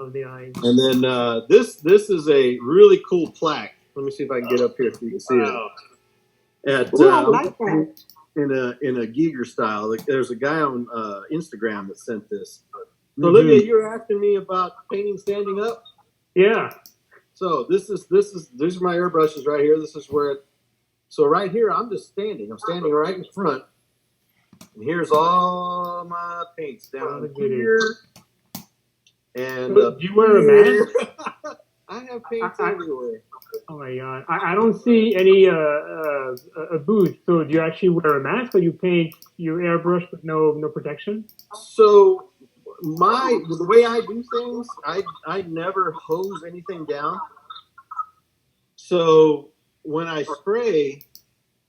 of the eyes. And then this is a really cool plaque. Let me see if I can get up here so you can see it. Ooh, I like that. In a Giger style. Like, there's a guy on Instagram that sent this. So Olivia, you were asking me about painting standing up. Yeah. So these are my airbrushes right here. This is where. So right here, I'm just standing. I'm standing right in front, and here's all my paints down here. And do you wear a mask? I have paints everywhere. Oh my god! I don't see any a booth. So do you actually wear a mask, or you paint your airbrush with no protection? So the way I do things, I never hose anything down. So when I spray,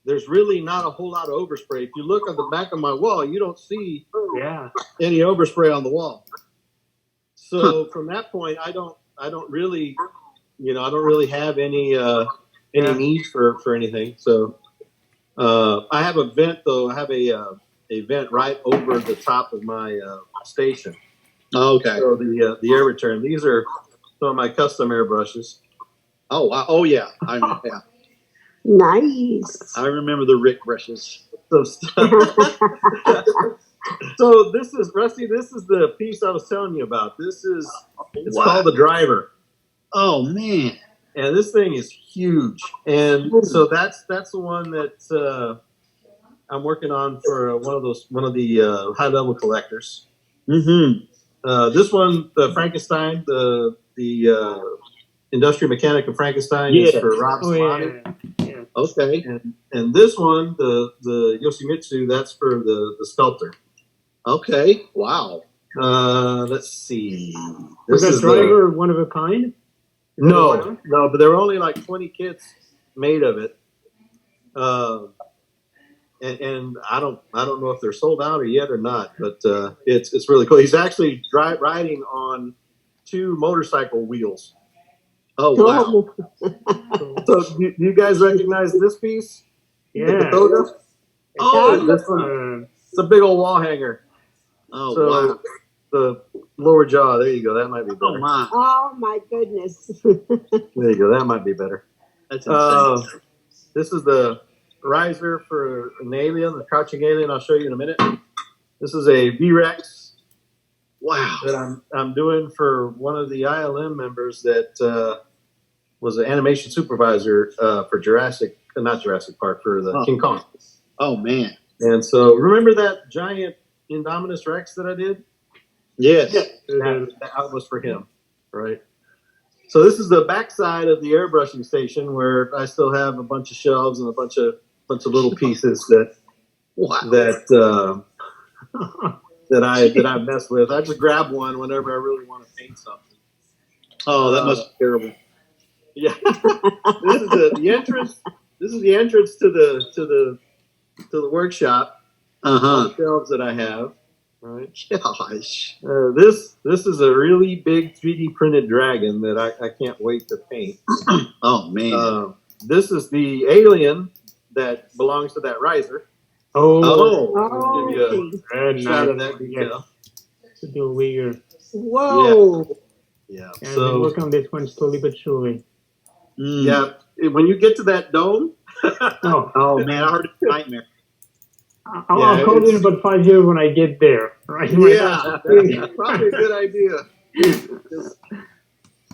there's really not a whole lot of overspray. If you look at the back of my wall, you don't see any overspray on the wall. So from that point, I don't really, I don't really have any need for anything. So I have a vent though. I have a vent right over the top of my station. Okay. So the air return. These are some of my custom airbrushes. Oh wow. Oh yeah. Nice. I remember the Rick brushes. So this is Rusty. This is the piece I was telling you about. It's called the driver. Oh man. And this thing is huge. And so that's the one that I'm working on for one of the high level collectors. Mm-hmm. This one, the Frankenstein, the Industrial Mechanic of Frankenstein is for Rob Solani. Yeah. Okay. And this one, the Yoshimitsu, that's for the sculptor. Okay. Wow. Let's see. Was that driver one of a kind? No, but there were only like 20 kits made of it. And I don't know if they're sold out yet or not, but it's really cool. He's actually riding on 2 motorcycle wheels. Oh wow! So do you guys recognize this piece? Yeah. This one. It's a big old wall hanger. Oh wow! The lower jaw. There you go. That might be better. Oh my goodness! There you go. That might be better. That's insane. This is the riser for an alien, the crouching alien. I'll show you in a minute. This is a V-Rex. Wow. That I'm doing for one of the ILM members that was an animation supervisor for not Jurassic Park, for the King Kong. Oh man. And so remember that giant Indominus Rex that I did? Yes. That was for him, right? So this is the backside of the airbrushing station where I still have a bunch of shelves and a bunch of little pieces that I mess with. I just grab one whenever I really want to paint something. Oh, that must be terrible. Yeah. This is the entrance. This is the entrance to the workshop. The shelves that I have. Right. Gosh. This is a really big 3D printed dragon that I can't wait to paint. Oh man. This is the alien that belongs to that riser. Oh. Give you a shot of that detail. To do weird. Whoa. Yeah. And So work on this one slowly but surely. Yeah. When you get to that dome. Oh man, I heard it's a nightmare. I'll call you in about 5 years when I get there. Right? Yeah. Probably a good idea.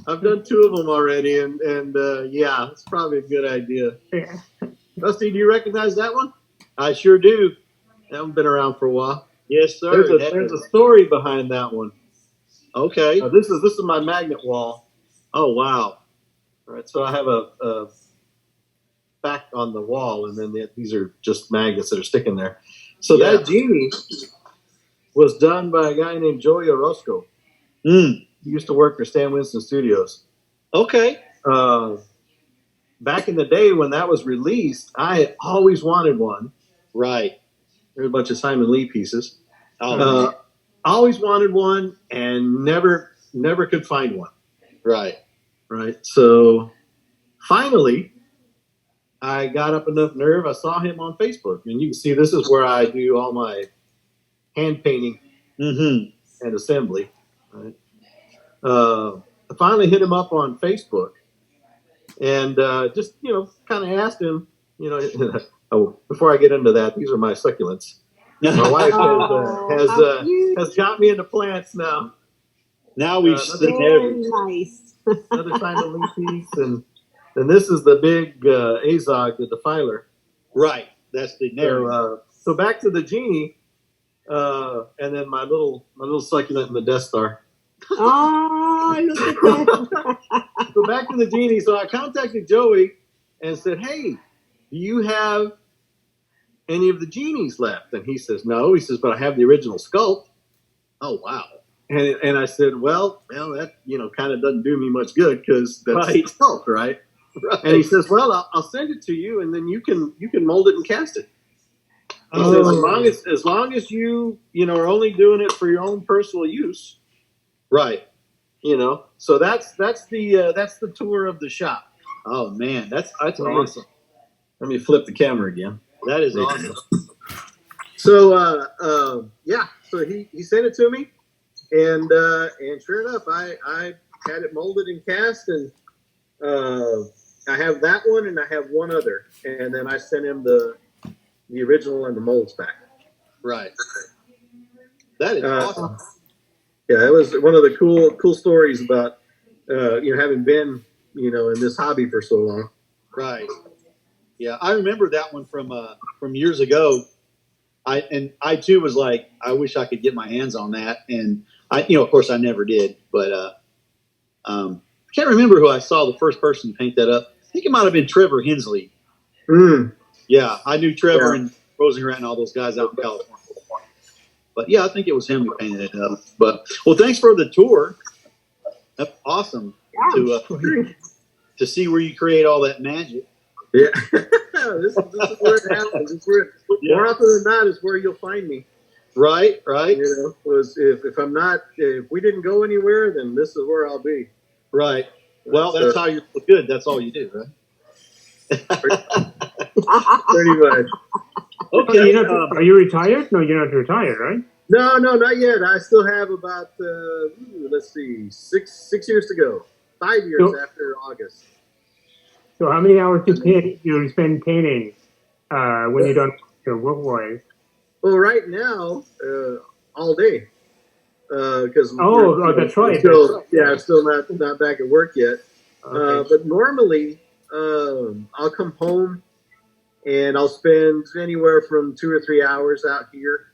I've done 2 of them already, and yeah, it's probably a good idea. Yeah. Rusty, do you recognize that one? I sure do. That one's been around for a while. Yes, sir. There's a story behind that one. Okay. This is my magnet wall. Oh wow. All right, so I have a back on the wall, and then these are just magnets that are sticking there. So that genie was done by a guy named Joey Orozco. He used to work for Stan Winston Studios. Okay. Back in the day when that was released, I had always wanted one. Right. There's a bunch of Simon Lee pieces. Always wanted one and never could find one. Right. So finally, I got up enough nerve. I saw him on Facebook, and you can see this is where I do all my hand painting and assembly. Right. I finally hit him up on Facebook and just, kind of asked him, oh, before I get into that, these are my succulents. My wife has got me into plants now. Now we've seen very nice. Another Simon Lee piece, and this is the big Azog, the defiler. Right, that's the narrow. So back to the genie, and then my little succulent in the Death Star. Oh, look at that. So back to the genie. So I contacted Joey and said, "Hey, do you have any of the genies left?" And he says, "No." He says, "But I have the original sculpt." Oh, wow. And I said, well, that kind of doesn't do me much good because that's sculpt, right? And he says, "Well, I'll send it to you, and then you can mold it and cast it." He says, as long as you are only doing it for your own personal use, right? So that's the tour of the shop. Oh man, that's awesome. Let me flip the camera again. That is awesome. So so he sent it to me, and sure enough, I had it molded and cast, and I have that one, and I have one other, and then I sent him the original and the molds back. Right. That is awesome. Yeah, that was one of the cool stories about having been in this hobby for so long. Right. Yeah, I remember that one from years ago. I too was like, I wish I could get my hands on that, and of course I never did. But I can't remember who I saw the first person paint that up. I think it might have been Trevor Hensley. Yeah, I knew Trevor and Rosengrant and all those guys out in California. But yeah, I think it was him who painted it up. But well, thanks for the tour. That's awesome to see where you create all that magic. Yeah, this is where it happens. It's where more often than not is where you'll find me. Right. Was if we didn't go anywhere, then this is where I'll be. Right. Well, that's how you're good. That's all you do, right? Pretty much. Okay. Are you retired? No, you're not retired, right? No, not yet. I still have about let's see, 6 years to go. 5 years after August. So how many hours do you spend painting when you're done work-wise? Well, right now, all day. Because that's right. I'm still not back at work yet. Okay. But normally, I'll come home and I'll spend anywhere from 2 or 3 hours out here.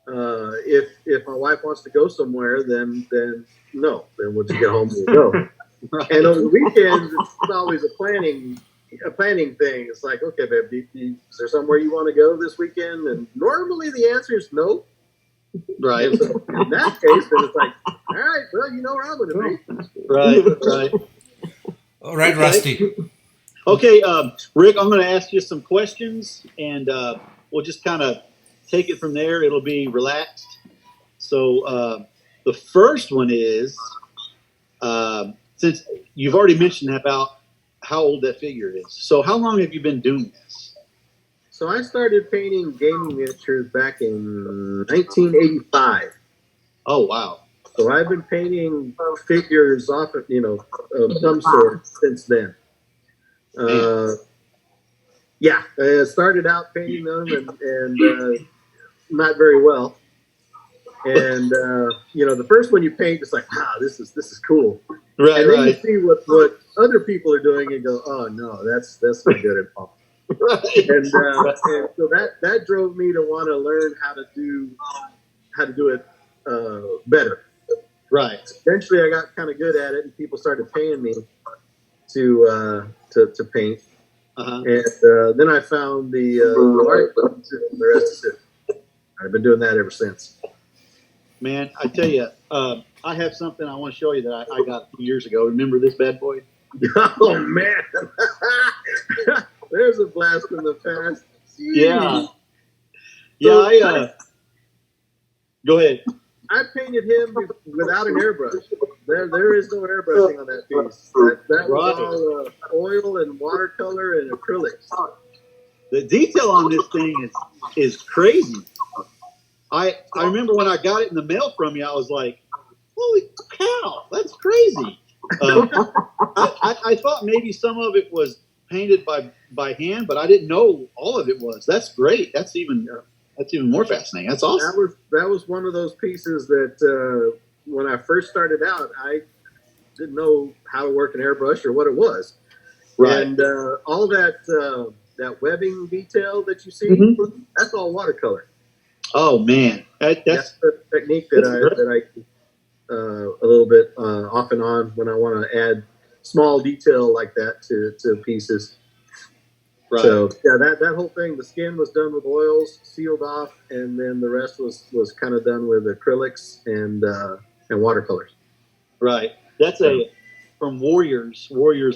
If my wife wants to go somewhere, then we'll just get home and we'll go. Right. And on the weekends, it's always a planning thing. It's like, okay, babe, is there somewhere you want to go this weekend? And normally the answer is no. Right. So in that case, then it's like, all right, well, you know where I'm going to be. Right. All right, Rusty. Okay, Rick, I'm going to ask you some questions, and we'll just kind of take it from there. It'll be relaxed. So the first one is, since you've already mentioned about how old that figure is, so how long have you been doing this? So I started painting gaming miniatures back in 1985. Oh, wow. So I've been painting figures off of, of some sort since then. I started out painting them and not very well. And the first one you paint, it's like, this is cool. Right. And then you see what other people are doing and go, oh no, that's not good at all. Right. And so that drove me to want to learn how to do it better. Right. Eventually, I got kind of good at it, and people started paying me to paint. Uh-huh. And then I found the art, and the rest is it. I've been doing that ever since. Man, I tell you, I have something I want to show you that I got a few years ago. Remember this bad boy? Oh man, there's a blast from the past. Jeez. Yeah. Go ahead. I painted him without an airbrush. There is no airbrushing on that piece. That was all oil and watercolor and acrylics. The detail on this thing is crazy. I remember when I got it in the mail from you, I was like, holy cow, that's crazy. I thought maybe some of it was painted by hand, but I didn't know all of it was. That's great. That's even more fascinating. That's awesome. That was one of those pieces that when I first started out, I didn't know how to work an airbrush or what it was. Right. And all that webbing detail that you see, that's all watercolor. Oh man, that's the technique that I a little bit off and on when I want to add small detail like that to pieces. right. So yeah, that whole thing, the skin was done with oils, sealed off, and then the rest was kind of done with acrylics and watercolors. Right. That's from Warriors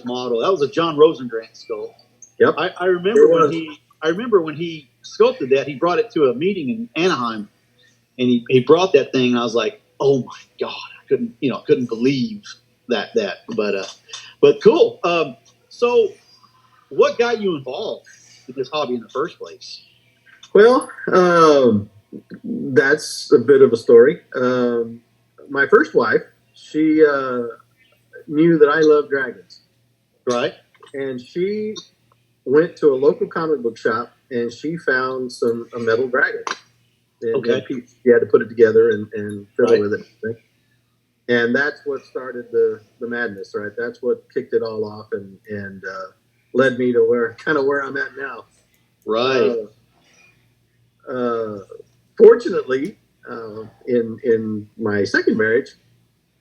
model. That was a John Rosengrant sculpt. Yep. I remember when he sculpted that, he brought it to a meeting in Anaheim, and he brought that thing, and I was like, oh my God, I couldn't believe that. But cool. So what got you involved in this hobby in the first place? Well, that's a bit of a story. My first wife, she knew that I loved dragons. Right. And she went to a local comic book shop and she found a metal dragon. And you had to put it together and fiddle with it. And that's what started the madness, right? That's what kicked it all off and led me to where I'm at now. Right. Fortunately, in my second marriage,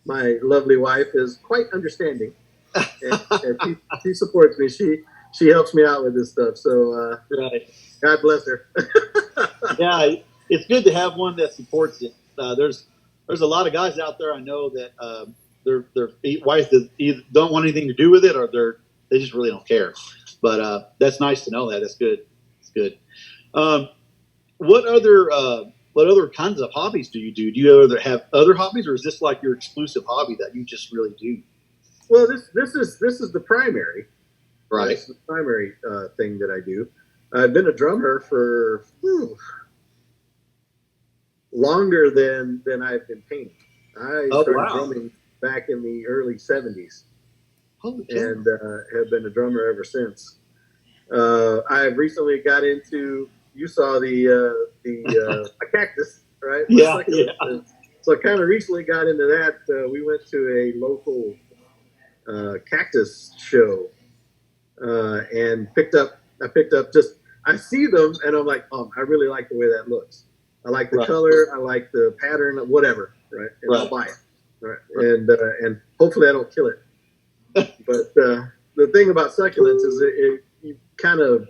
my lovely wife is quite understanding, and she supports me. She helps me out with this stuff. So, God bless her. Yeah, it's good to have one that supports it. There's a lot of guys out there I know that their wife either don't want anything to do with it, or they just really don't care. But that's nice to know that. That's good. It's good. What other kinds of hobbies do you do? Do you ever have other hobbies, or is this like your exclusive hobby that you just really do? Well, this is the primary. Right. This is the primary thing that I do. I've been a drummer for longer than I've been painting. I started drumming back in the early 70s. And have been a drummer ever since. I've recently got into, you saw the a cactus, right? Yeah. So I kind of recently got into that. We went to a local cactus show and I picked up just, I see them and I'm like, I really like the way that looks. I like the color, I like the pattern, whatever, right? And I'll buy it, right? And hopefully I don't kill it. But the thing about succulents is you kind of,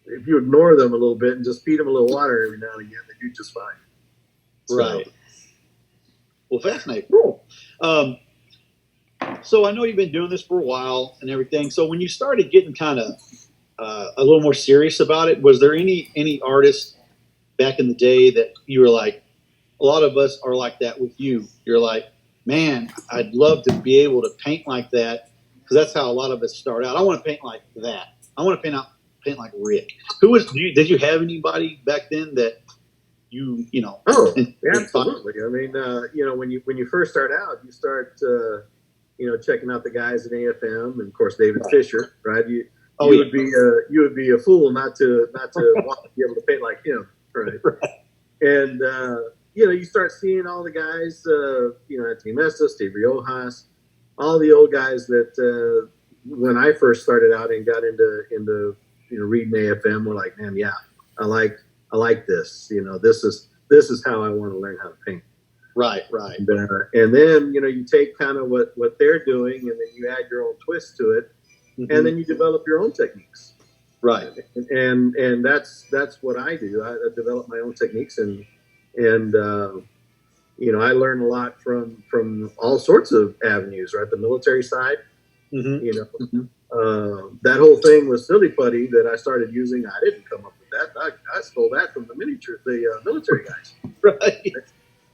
if you ignore them a little bit and just feed them a little water every now and again, they do just fine. Right. Well, fascinating. Cool. So I know you've been doing this for a while and everything. So when you started getting kind of a little more serious about it, was there any artists back in the day that you were like, a lot of us are like that with you? You're like, man, I'd love to be able to paint like that, because that's how a lot of us start out. I want to paint like that. I want to paint like Rick. Did you have anybody back then that you know? Oh, absolutely. I mean, when you first start out, you start checking out the guys at AFM, and of course David Fisher, right? You would be a fool not to want to be able to paint like him, right? And you start seeing all the guys, Anthony Mesa, Steve Riojas, all the old guys that when I first started out and got into reading AFM, were like, man, yeah, I like this. This is how I want to learn how to paint. Right. And then you take kind of what they're doing, and then you add your own twist to it, and then you develop your own techniques. Right. And that's what I do. I develop my own techniques, and I learn a lot from all sorts of avenues, right? The military side, that whole thing with silly putty that I started using, I didn't come up with that. I stole that from the military guys. Right.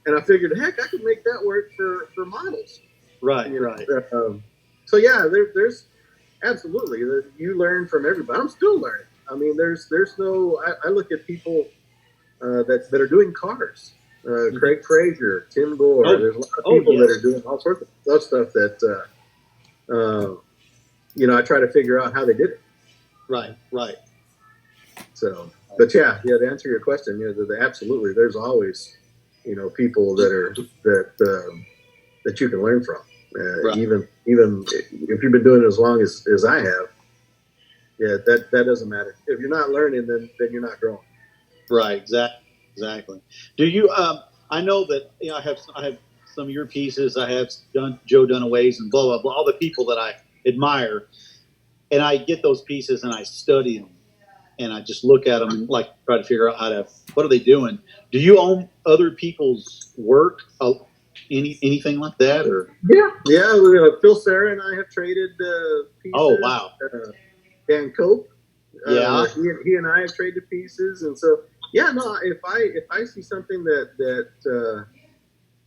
And I figured, heck, I could make that work for models. Right. So yeah, there's absolutely, you learn from everybody. I'm still learning. I mean, there's no. I look at people that are doing cars, Craig Frazier, Tim Gore. Oh. There's a lot of people yes. that are doing all sorts of stuff that, I try to figure out how they did it. Right. So, but yeah, to answer your question, absolutely, there's always, people that you can learn from. Right. Even if you've been doing it as long as I have, that doesn't matter. If you're not learning, then you're not growing. Right. Exactly. Do you? I know that I have some of your pieces. I have Joe Dunaway's and blah blah blah. All the people that I admire, and I get those pieces and I study them, and I just look at them and like try to figure out what are they doing. Do you own other people's work? Anything like that? Or Phil Serra and I have traded pieces. Oh wow. Dan Cope. Yeah. He and I have traded pieces, and so if I see something that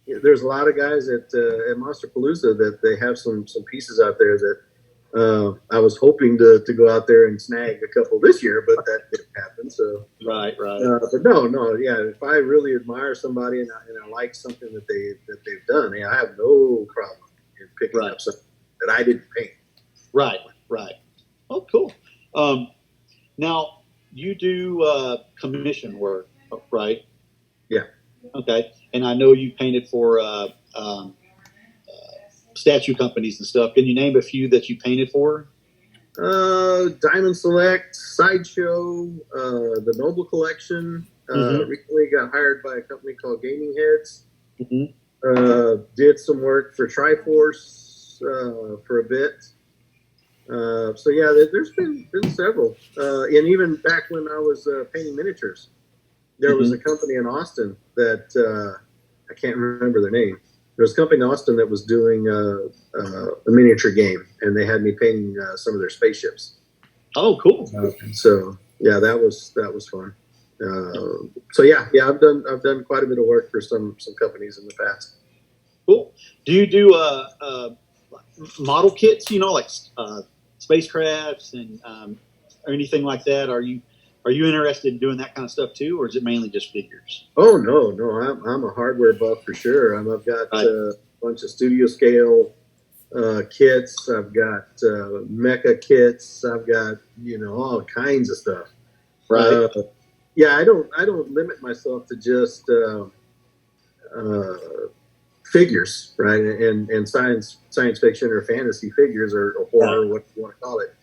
there's a lot of guys at Monster Palooza that they have some pieces out there that I was hoping to go out there and snag a couple this year, but that didn't happen. So right. But no, if I really admire somebody and I like something that they've done, I have no problem in picking up something that I didn't paint. Right. Oh, cool. Now you do commission work, right? Yeah. Okay. And I know you painted for statue companies and stuff. Can you name a few that you painted for? Diamond Select, Sideshow, the Noble Collection. Recently got hired by a company called Gaming Heads. Did some work for Triforce for a bit. There's been several. And even back when I was painting miniatures, there was a company in Austin that I can't remember their name. There was a company in Austin that was doing a miniature game, and they had me painting some of their spaceships. Oh, cool! So that was fun. I've done quite a bit of work for some companies in the past. Cool. Do you do model kits? Like spacecrafts and or anything like that? Are you interested in doing that kind of stuff too, or is it mainly just figures? Oh no, I'm a hardware buff for sure. I've got a bunch of studio scale kits. I've got mecha kits. I've got all kinds of stuff. Right. I don't limit myself to just figures, right? And science fiction or fantasy figures or horror, what you want to call it.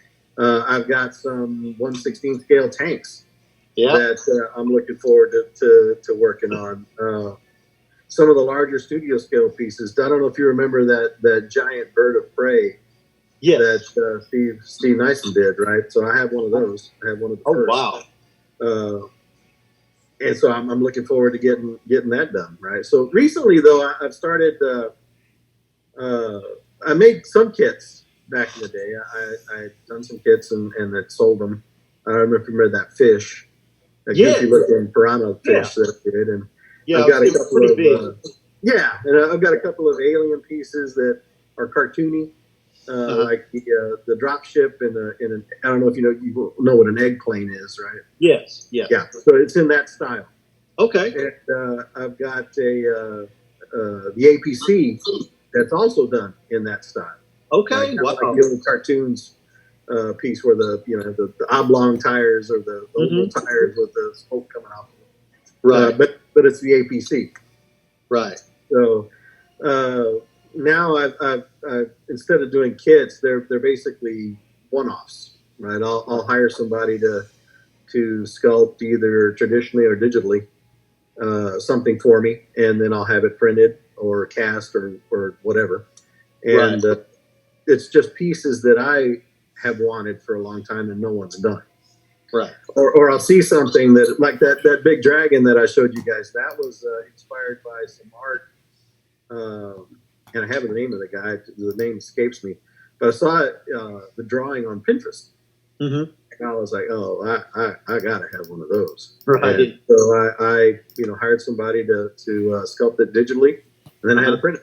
I've got some 1/16 scale tanks that I'm looking forward to working on. Some of the larger studio scale pieces. I don't know if you remember that giant bird of prey that Steve Nyson did, right? So I have one of those. I have one of the first. Wow. And so I'm looking forward to getting that done, right? So recently, though, I've started. I made some kits back in the day. I had done some kits and had sold them. I don't remember if you remember that fish, that goofy looking piranha fish that I did, and I've got a couple of and I've got a couple of alien pieces that are cartoony, like the drop ship and I don't know if you know what an egg plane is, right? Yes. Yeah. Yeah. So it's in that style. Okay. And I've got the APC that's also done in that style. Okay. Like little cartoons piece where the oblong tires or the oval tires with the smoke coming off. Right. But it's the APC. Right. So now I've instead of doing kits, they're basically one-offs, right? I'll hire somebody to sculpt either traditionally or digitally something for me, and then I'll have it printed or cast or whatever. And it's just pieces that I have wanted for a long time and no one's done. Right. Or I'll see something that, like that big dragon that I showed you guys, that was inspired by some art. And I have the name of the guy. The name escapes me. But I saw it, the drawing on Pinterest. Mm-hmm. And I was like, oh, I got to have one of those. Right. And so I hired somebody to sculpt it digitally, and then I had it printed.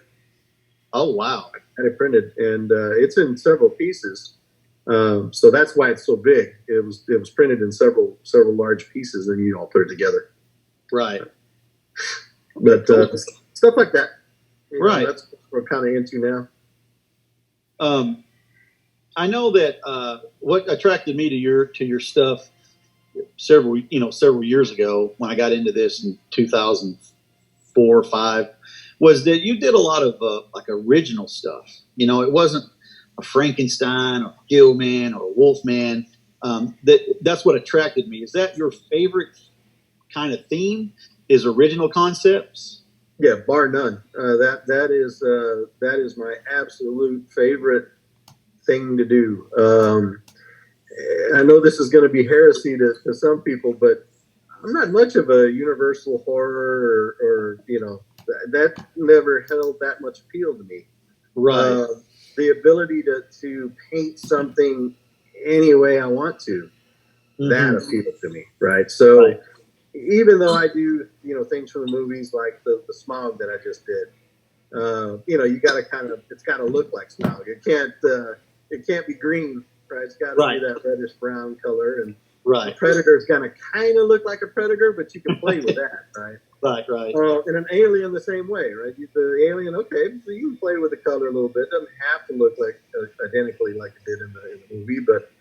Oh, wow. I had it printed, and it's in several pieces. So that's why it's so big. It was printed in several large pieces, and you all put it together. Right. But stuff like that, Right. that's what we're kind of into now. I know that what attracted me to your stuff several years ago when I got into this in 2004 or 5 was that you did a lot of like original stuff. It wasn't a Frankenstein or a Gilman or a Wolfman. That's what attracted me. Is that your favorite kind of theme? Is original concepts? Yeah, bar none. That is my absolute favorite thing to do. I know this is going to be heresy to some people, but I'm not much of a universal horror or that never held that much appeal to me. Right. The ability to paint something any way I want to, that appeals to me. Right. So even though I do, things from the movies like the Smog that I just did, you got to it's got to look like Smog. It can't be green, right? It's got to be that reddish brown color, and the Predator is going to kind of look like a Predator, but you can play with that, right? Right. And an alien the same way, right? The alien, okay, so you can play with the color a little bit. It doesn't have to look like identically like it did in the movie, but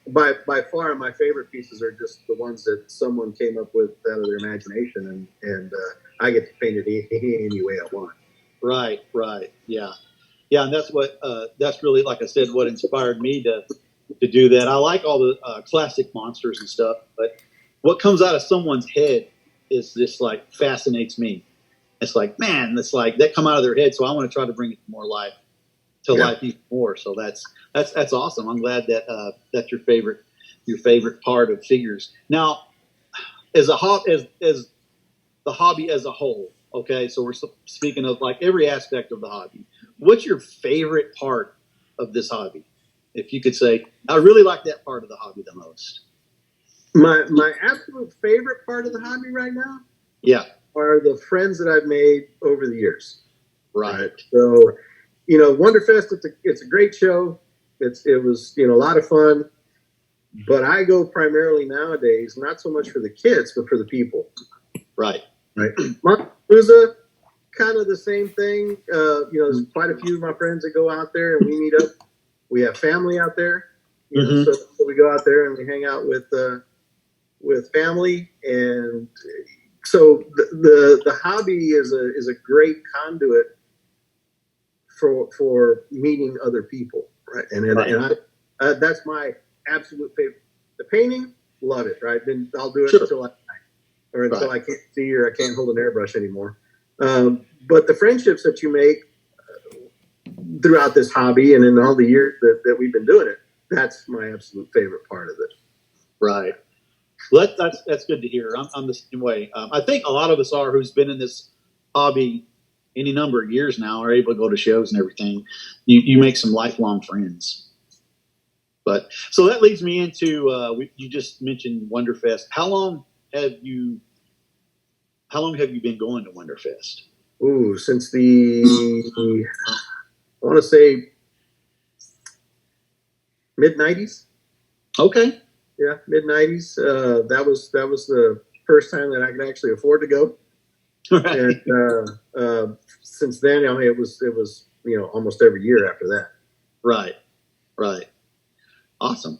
by far my favorite pieces are just the ones that someone came up with out of their imagination, and I get to paint it any way I want. Right. Yeah, and that's really, like I said, what inspired me to do that. I like all the classic monsters and stuff, but what comes out of someone's head is just like fascinates me. It's like, man, it's like that come out of their head, so I want to try to bring it to life even more. So that's awesome. I'm glad that that's your favorite part of figures. Now, as the hobby as a whole, okay, so we're speaking of like every aspect of the hobby. What's your favorite part of this hobby? If you could say, I really like that part of the hobby the most. My absolute favorite part of the hobby right now, are the friends that I've made over the years. Right. So, Wonderfest, it's a great show. It was a lot of fun, but I go primarily nowadays not so much for the kids, but for the people. Right. Montaloosa, kind of the same thing. There's quite a few of my friends that go out there and we meet up. We have family out there, so we go out there and we hang out with family, and so the hobby is a great conduit for meeting other people, right? And I that's my absolute favorite. The painting, love it, right? Then I'll do it until I can't see or I can't hold an airbrush anymore. But the friendships that you make throughout this hobby and in all the years that we've been doing it, that's my absolute favorite part of it. Right. Well, that's good to hear. I'm the same way. I think a lot of us who's been in this hobby any number of years now are able to go to shows and everything. You make some lifelong friends. But so that leads me into you just mentioned Wonderfest. How long have you been going to Wonderfest? Ooh, since I want to say mid-90s. Okay. Yeah, mid-90s. That was the first time that I could actually afford to go. Right. And since then, it was almost every year after that. Right. Awesome.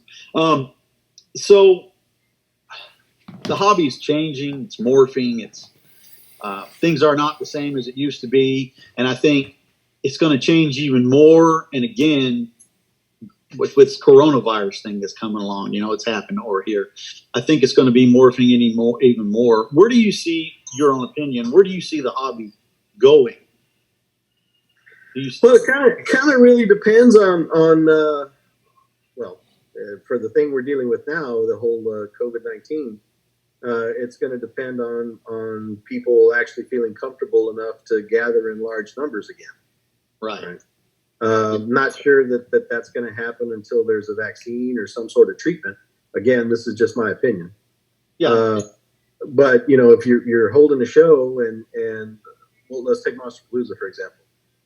So the hobby is changing. It's morphing. It's things are not the same as it used to be, and I think it's going to change even more. And again, with this coronavirus thing that's coming along, it's happened over here. I think it's going to be morphing even more. Where do you see, your own opinion, where do you see the hobby going? Well, it kind of really depends on for the thing we're dealing with now, the whole COVID-19. It's going to depend on people actually feeling comfortable enough to gather in large numbers again. Right. Not sure that that's going to happen until there's a vaccine or some sort of treatment. Again, this is just my opinion. Yeah. But if you're holding a show and well, let's take Monsterpalooza for example.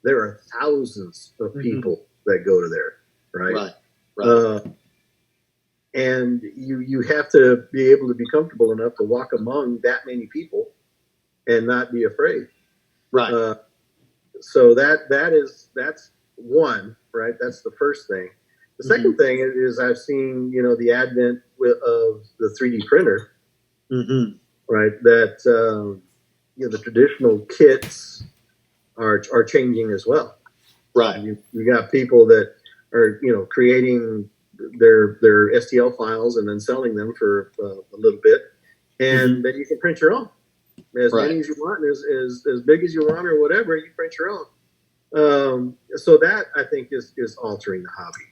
There are thousands of people that go to there, right? Right. And you have to be able to be comfortable enough to walk among that many people and not be afraid. Right. So that's one, right? That's the first thing. The second thing is I've seen, the advent of the 3D printer, right? That, the traditional kits are changing as well. Right. You got people that are, creating their STL files and then selling them for a little bit. And then you can print your own. As many as you want, as big as you want or whatever, you print your own. So that, I think, is altering the hobby.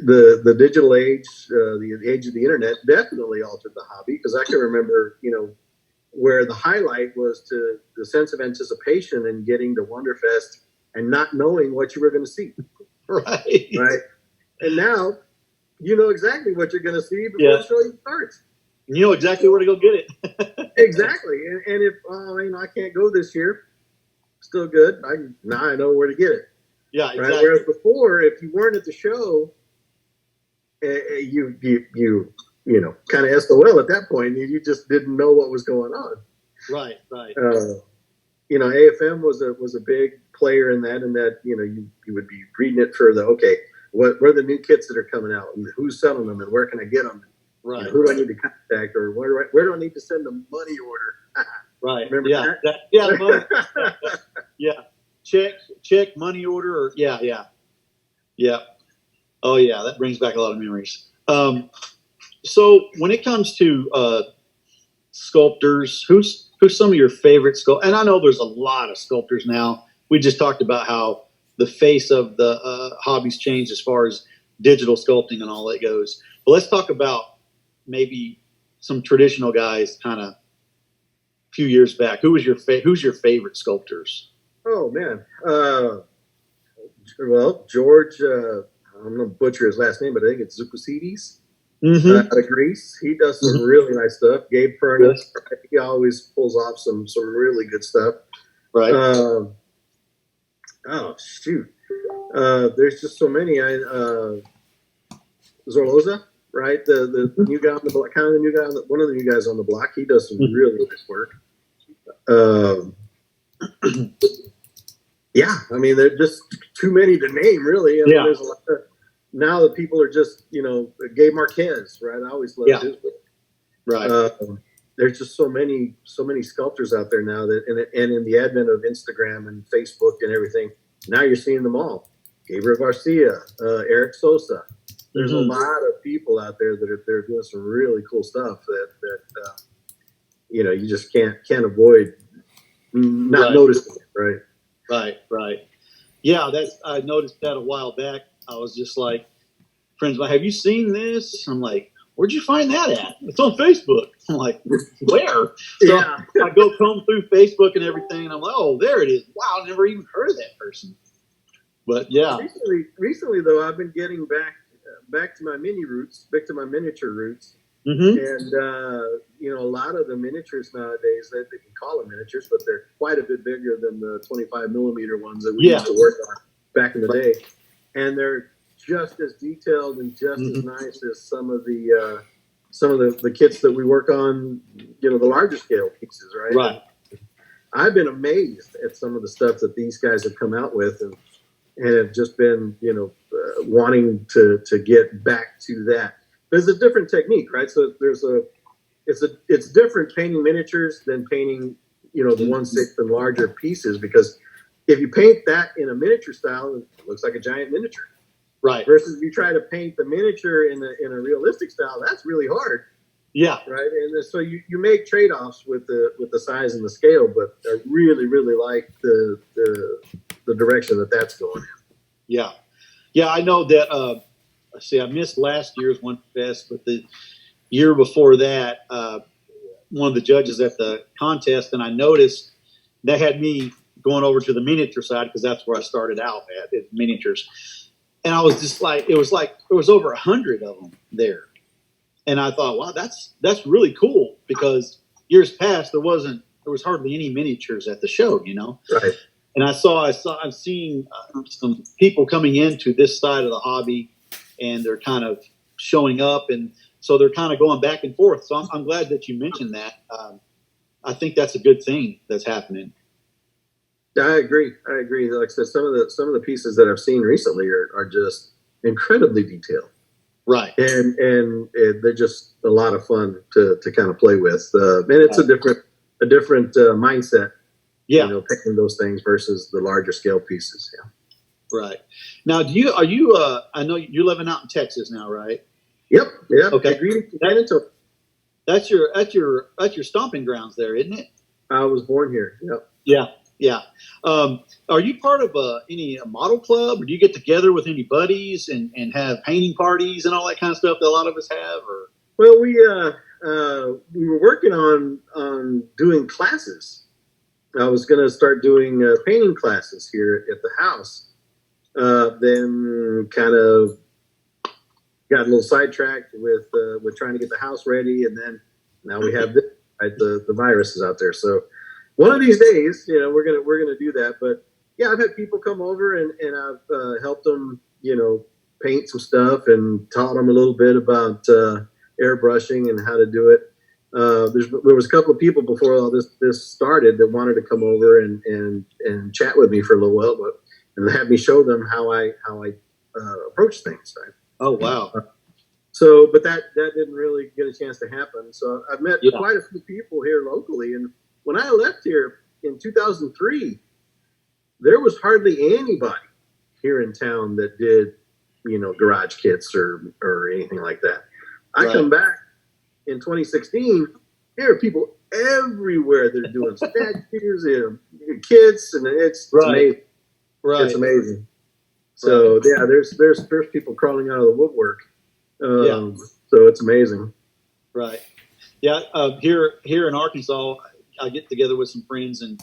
The digital age, the age of the internet definitely altered the hobby, because I can remember, where the highlight was to the sense of anticipation and getting to Wonderfest and not knowing what you were going to see. Right. And now you know exactly what you're going to see before the show even starts. You know exactly where to go get it. Exactly. And if I can't go this year, still good. Now I know where to get it. Yeah, exactly. Right? Whereas before, if you weren't at the show, you kind of SOL at that point. You just didn't know what was going on. Right. AFM was a big player in that, you would be reading it for what are the new kits that are coming out, and who's selling them, and where can I get them? Right. Who do I need to contact, or where do I need to send a money order? Right. Remember that? Money. Yeah. Check, money order, or yeah. Oh yeah, that brings back a lot of memories. So when it comes to sculptors, who's some of your favorite sculptors? And I know there's a lot of sculptors now. We just talked about how the face of the hobby's changed as far as digital sculpting and all that goes. But let's talk about maybe some traditional guys, kind of a few years back. Who's your favorite sculptors? Oh man, well, George. I'm gonna butcher his last name, but I think it's Zukusidis. Out of Greece. He does some really nice stuff. Gabe Furness, he always pulls off some really good stuff. Right. Oh shoot. There's just so many. Zorloza, right? The new guy on the block, one of the new guys on the block. He does some really nice work. Yeah, I mean, there's just too many to name, really. I mean, there's a lot of, now that people are just, Gabe Marquez, right? I always loved his work. Right. There's just so many sculptors out there now that, and in the advent of Instagram and Facebook and everything, now you're seeing them all. Gabriel Garcia, Eric Sosa. There's a lot of people out there that are doing some really cool stuff that you just can't avoid not noticing it, right? Right. Yeah, I noticed that a while back. I was just like, friends, have you seen this? I'm like, where'd you find that at? It's on Facebook. I'm like, where? So I go comb through Facebook and everything, and I'm like, oh, there it is. Wow, I never even heard of that person. But yeah. Recently though, I've been getting back to my mini roots, back to my miniature roots. And, a lot of the miniatures nowadays, that they can call them miniatures, but they're quite a bit bigger than the 25 millimeter ones that we used to work on back in the day. And they're just as detailed and just as nice as some of the kits that we work on, the larger scale pieces, right? Right. I've been amazed at some of the stuff that these guys have come out with, and have just been, wanting to get back to that. There's a different technique, right? So it's different painting miniatures than painting, the 1/6 and larger pieces, because if you paint that in a miniature style, it looks like a giant miniature. Right. Versus if you try to paint the miniature in a realistic style, that's really hard. Yeah. Right. And so you make trade-offs with the size and the scale, but I really, really like the direction that's going in. Yeah. Yeah, I know that I missed last year's One Fest, but the year before that, one of the judges at the contest, and I noticed that had me going over to the miniature side, because that's where I started out at miniatures. And I was just like, it was over 100 of them there. And I thought, wow, that's really cool, because years past there was hardly any miniatures at the show, Right. And I'm seeing some people coming into this side of the hobby, and they're kind of showing up, and so they're kind of going back and forth. So I'm glad that you mentioned that. I think that's a good thing that's happening. I agree. Like I said, some of the pieces that I've seen recently are just incredibly detailed. Right. And they're just a lot of fun to kind of play with. And it's a different mindset. Yeah. You know, picking those things versus the larger scale pieces. Yeah. Right. Now, are you I know you're living out in Texas now, right? Yep. Okay. That's your stomping grounds there, isn't it? I was born here. Yep. Yeah. Are you part of any model club, or do you get together with any buddies and have painting parties and all that kind of stuff that a lot of us have? Or well, we were working on doing classes. I was going to start doing painting classes here at the house. Then kind of got a little sidetracked with trying to get the house ready, and then now we have this, right? The virus is out there. So one of these days, you know, we're gonna do that. But yeah, I've had people come over and I've helped them, you know, paint some stuff and taught them a little bit about airbrushing and how to do it. There was a couple of people before all this started that wanted to come over and chat with me for a little while, and have me show them how I approach things. Right? Oh wow! But that didn't really get a chance to happen. So I've met quite a few people here locally, and when I left here in 2003, there was hardly anybody here in town that did, you know, garage kits or anything like that. I come back in 2016, there are people everywhere that are doing statues and kits, and it's amazing. Right. It's amazing. So yeah, there's people crawling out of the woodwork. So it's amazing. Right. Yeah. Here in Arkansas, I get together with some friends, and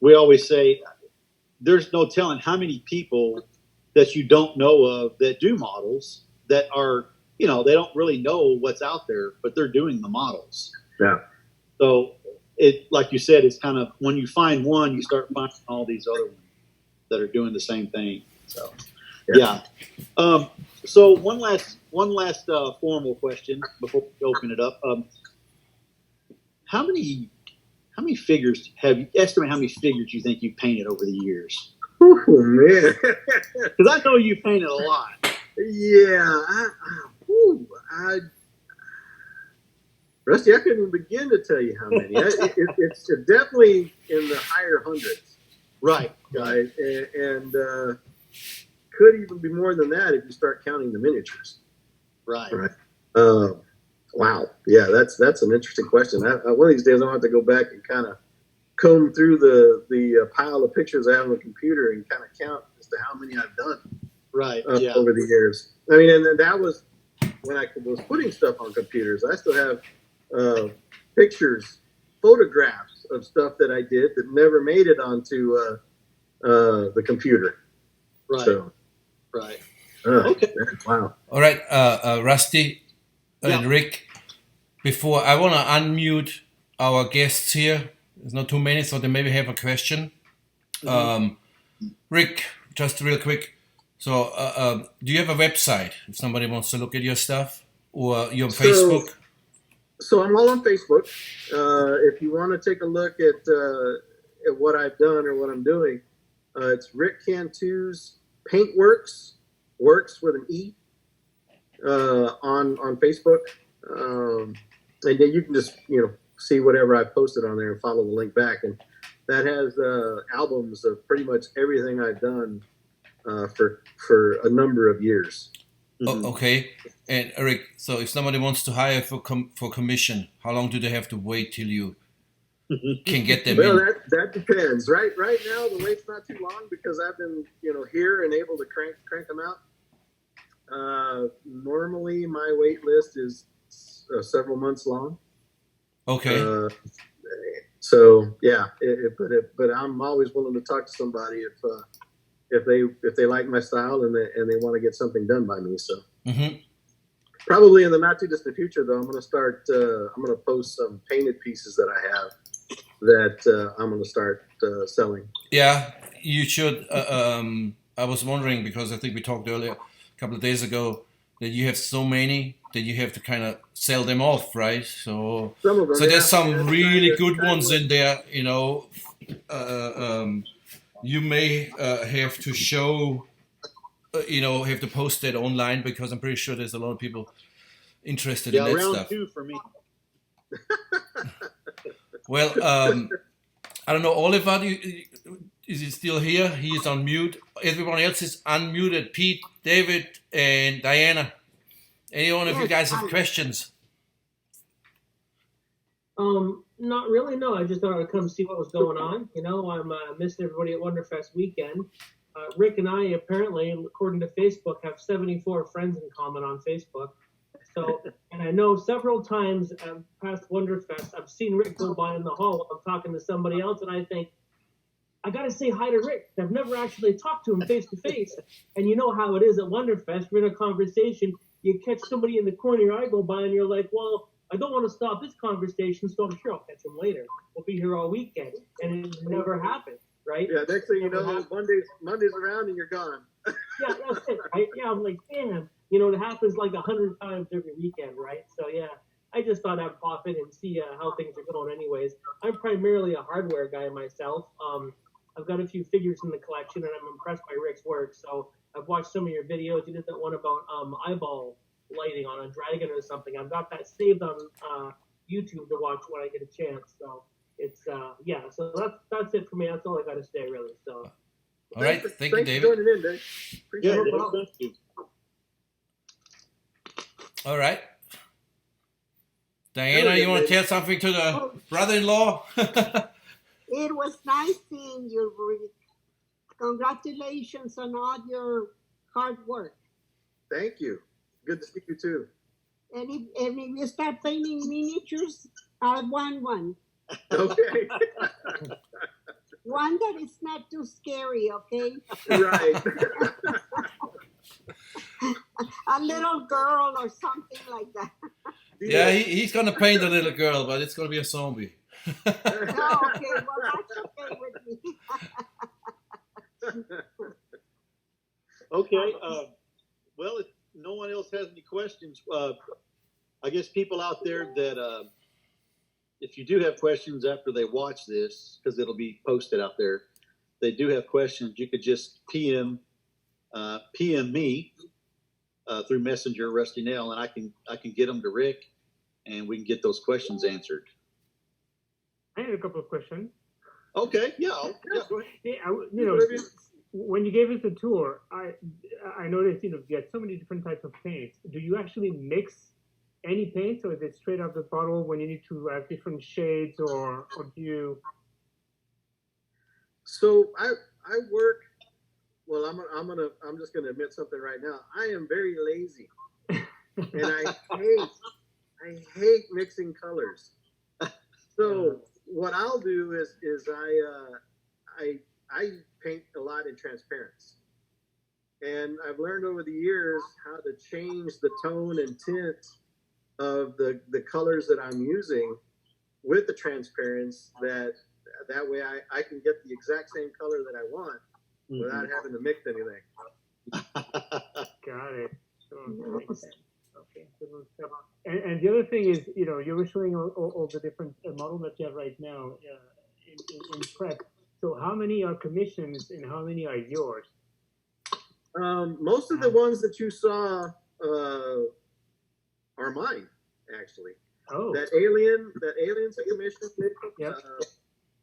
we always say there's no telling how many people that you don't know of that do models that are, you know, they don't really know what's out there, but they're doing the models. Yeah. So it, like you said, it's kind of, when you find one, you start finding all these other ones that are doing the same thing. So, yeah. So one last formal question before we open it up. How many figures estimate how many figures you think you've painted over the years? Oh man, because I know you painted a lot. Yeah, Rusty, I couldn't even begin to tell you how many. It's definitely in the higher hundreds. Right. And could even be more than that if you start counting the miniatures. Right. Wow. Yeah, that's an interesting question. One of these days I'll have to go back and kind of comb through the pile of pictures I have on the computer and kind of count as to how many I've done. Right. Over the years. I mean, and that was when I was putting stuff on computers. I still have pictures, photographs of stuff that I did that never made it onto the computer. Right. So, right. Okay. Wow. All right, Rusty and Rick. Before I want to unmute our guests here. There's not too many, so they maybe have a question. Rick, just real quick. So, do you have a website if somebody wants to look at your stuff, or you're on Facebook? So I'm all on Facebook. If you want to take a look at what I've done or what I'm doing, it's Rick Cantu's Paintworks, works with an E, on Facebook. And then you can just, see whatever I posted on there and follow the link back. And that has albums of pretty much everything I've done for a number of years. Okay. And Eric, so if somebody wants to hire for commission, how long do they have to wait till you can get them well, in? that depends. Right now, the wait's not too long because I've been, here and able to crank them out. Normally, my wait list is several months long. Okay. So yeah, but I'm always willing to talk to somebody if they like my style and they want to get something done by me. So probably in the not too distant future, though, I'm going to start. I'm going to post some painted pieces that I have that I'm going to start selling. Yeah, you should. I was wondering because I think we talked earlier, a couple of days ago, that you have so many then you have to kind of sell them off, right? So Some of them, there's yeah. some really good ones in there. You know, you may have to show, have to post it online because I'm pretty sure there's a lot of people interested in that round stuff. 2 for me. Well, I don't know, Oliver, is he still here? He is on mute. Everyone else is unmuted. Pete, David, and Diana. Any one of you guys have questions? Not really, no. I just thought I'd come see what was going on. You know, I'm missing everybody at Wonderfest weekend. Rick and I, apparently, according to Facebook, have 74 friends in common on Facebook. So, and I know several times past Wonderfest, I've seen Rick go by in the hall while I'm talking to somebody else, and I think, I got to say hi to Rick. I've never actually talked to him face to face. And you know how it is at Wonderfest. We're in a conversation. You catch somebody in the corner, your eye go by, and you're like, well, I don't want to stop this conversation, so I'm sure I'll catch him later. We'll be here all weekend. And it never happened, right? Yeah, next thing you know, Monday's around and you're gone. Yeah, that's it, right? Yeah, I'm like, damn. You know, it happens like 100 times every weekend, right? So, yeah, I just thought I'd pop in and see how things are going anyways. I'm primarily a hardware guy myself. I've got a few figures in the collection, and I'm impressed by Rick's work. So I've watched some of your videos. You did that one about eyeball lighting on a dragon or something. I've got that saved on YouTube to watch when I get a chance. So it's yeah. So that's it for me. That's all I got to say, really. So. All right, thank you, David. Thanks for joining in, Dave. Appreciate it. Yeah, thank you. All right. Diana, you want to tell something to the brother-in-law? It was nice seeing you, Rick. Congratulations on all your hard work. Thank you. Good to see you too. And if you start painting miniatures, I want one. Okay. One that is not too scary, okay? Right. A little girl or something like that. Yeah, he's going to paint a little girl, but it's going to be a zombie. Oh, okay, well, that's okay with me. Okay. Well, if no one else has any questions, I guess people out there that, if you do have questions after they watch this, because it'll be posted out there, they do have questions, you could just PM me through Messenger, Rusty Nail, and I can get them to Rick, and we can get those questions answered. I had a couple of questions. Okay, yeah, go ahead. Yeah, when you gave us a tour, I noticed, you get so many different types of paints. Do you actually mix any paints, or is it straight out the bottle when you need to have different shades, or do you? So I work. Well, I'm just gonna admit something right now. I am very lazy, and I hate mixing colors. So what I'll do is I paint a lot in transparency, and I've learned over the years how to change the tone and tint of the colors that I'm using with the transparency. That way I can get the exact same color that I want without having to mix anything. Got it. Okay. And the other thing is, you were showing all the different models that you have right now in prep. So how many are commissions and how many are yours? Most of the ones that you saw are mine, actually. Oh. That alien's a commission. Yep.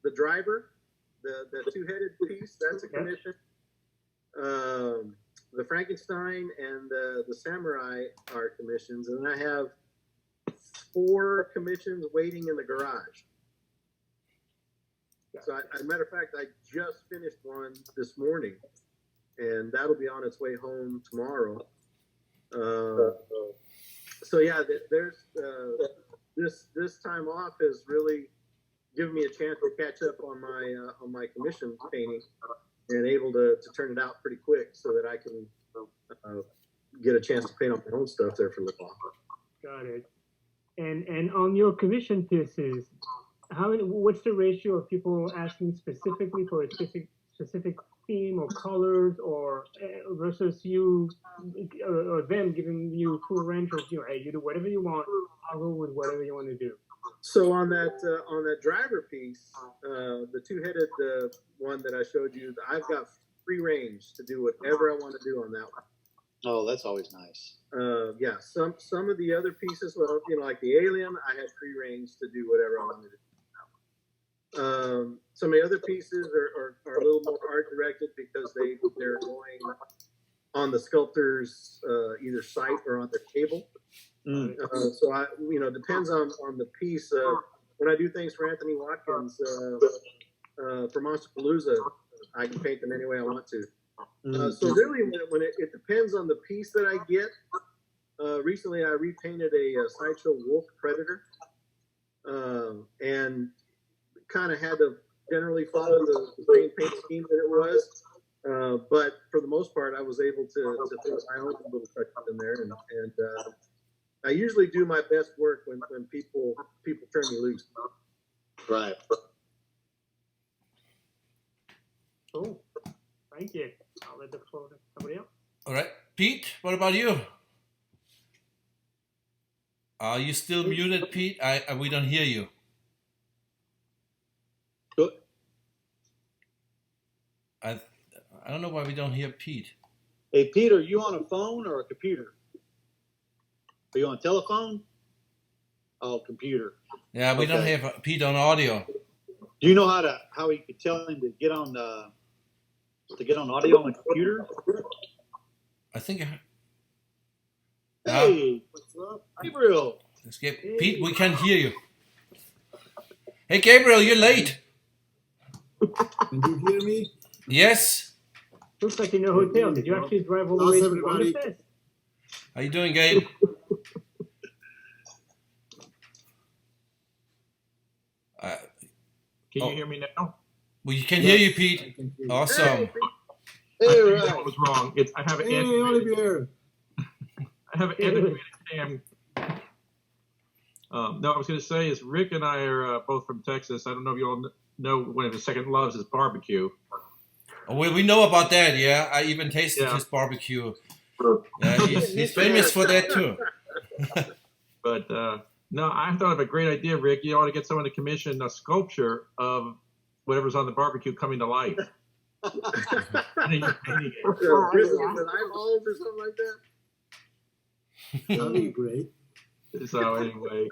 The driver, the two-headed piece, that's a commission. The Frankenstein and the Samurai are commissions, and I have 4 commissions waiting in the garage. So, as a matter of fact, I just finished one this morning, and that'll be on its way home tomorrow. So yeah, there's this time off has really given me a chance to catch up on my commission painting, and able to turn it out pretty quick so that I can get a chance to paint on my own stuff there for a little while. Got it. And on your commission pieces, what's the ratio of people asking specifically for a specific theme or colors, or versus you or them giving you full range of, hey, you do whatever you want. I'll go with whatever you want to do. So on that driver piece, the two-headed one that I showed you, I've got free range to do whatever I want to do on that one. Oh, that's always nice. Yeah, some of the other pieces, well, like the Alien, I had free range to do whatever I wanted to do. Some of the other pieces are a little more art directed because they're going on the sculptor's either site or on their table. So I, depends on the piece. When I do things for Anthony Watkins for Monsterpalooza, I can paint them any way I want to. So really, when it depends on the piece that I get. Recently, I repainted a Sideshow Wolf Predator, and kind of had to generally follow the same paint scheme that it was. But for the most part, I was able to throw my own little touches in there, and I usually do my best work when people turn me loose. Right. Cool. Thank you. I'll let the floor to somebody else. All right, Pete. What about you? Are you still muted, Pete? We don't hear you. Good. I don't know why we don't hear Pete. Hey, Pete, are you on a phone or a computer? Are you on a telephone? Oh, computer. Yeah, we don't have Pete on audio. Do you know how you could tell him to get on audio on the computer? I think. Hey, what's up, Gabriel? Pete, we can't hear you. Hey, Gabriel, you're late. Can you hear me? Yes. Looks like in your hotel. Did you actually drive all the way to Wonderfest? How you doing, Gabe? Can you hear me now? We can hear you, Pete. Awesome. Hey, I right. was wrong. I have an Olivier. I have an antiquated cam. No, I was going to say is Rick and I are both from Texas. I don't know if you all know one of his second loves is barbecue. We know about that, yeah. I even tasted his barbecue. He's famous for that too. But no, I thought of a great idea, Rick. You ought to get someone to commission a sculpture of whatever's on the barbecue coming to life. And then you're painting it. With eyeballs or something like that. That'd be great. So anyway,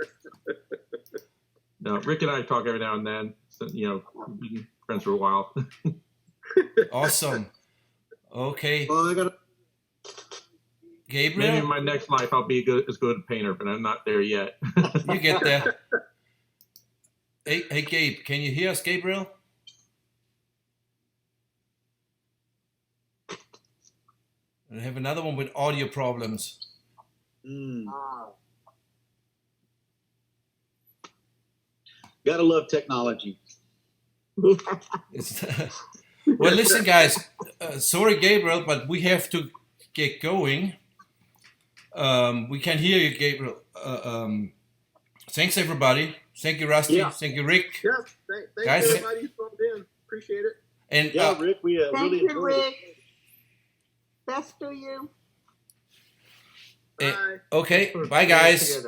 no, Rick and I talk every now and then. So, we've been friends for a while. Awesome. Okay. Well, I got. Gabriel? Maybe in my next life I'll be as good a painter, but I'm not there yet. You get there. Hey, Gabe, can you hear us, Gabriel? I have another one with audio problems. Gotta love technology. Well, listen, guys. Sorry, Gabriel, but we have to get going. We can hear you, Gabriel. Thanks, everybody. Thank you, Rusty. Yeah. Thank you, Rick. Yeah, thanks Guys, everybody who phoned in. Appreciate it. And Yeah, Rick, we Thank really you, enjoyed it. Rick. Best to you. Bye. okay, bye, guys.